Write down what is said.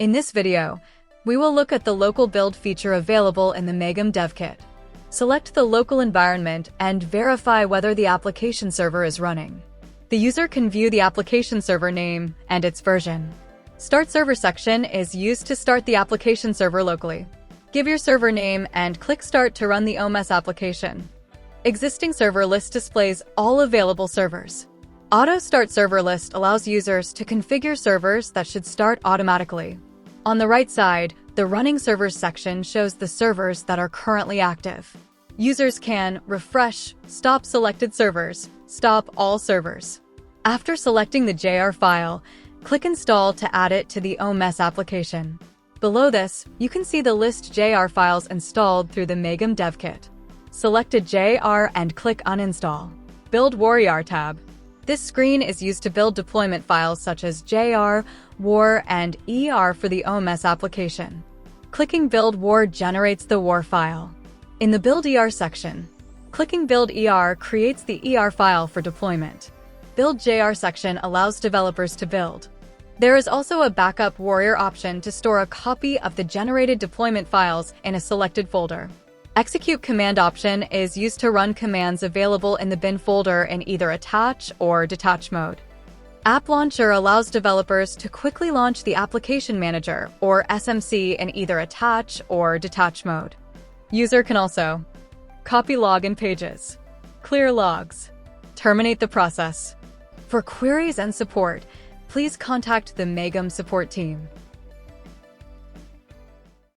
In this video, we will look at the local build feature available in the Maegham dev kit. Select the local environment and verify whether the application server is running. The user can view the application server name and its version. Start Server section is used to start the application server locally. Give your server name and click Start to run the OMS application. Existing server list displays all available servers. Auto Start Server List allows users to configure servers that should start automatically. On the right side, the Running Servers section shows the servers that are currently active. Users can refresh, stop selected servers, stop all servers. After selecting the JR file, click Install to add it to the OMS application. Below this, you can see the list JR files installed through the Maegham dev kit. Select a JR and click Uninstall. Build WAR tab. This screen is used to build deployment files such as JR, WAR, and ER for the OMS application. Clicking Build WAR generates the WAR file. In the Build ER section, clicking Build ER creates the ER file for deployment. Build JR section allows developers to build. There is also a Backup Warrior option to store a copy of the generated deployment files in a selected folder. Execute command option is used to run commands available in the bin folder in either attach or detach mode. App Launcher allows developers to quickly launch the Application Manager or SMC in either attach or detach mode. User can also copy login pages, clear logs, terminate the process. For queries and support, please contact the Maegham support team.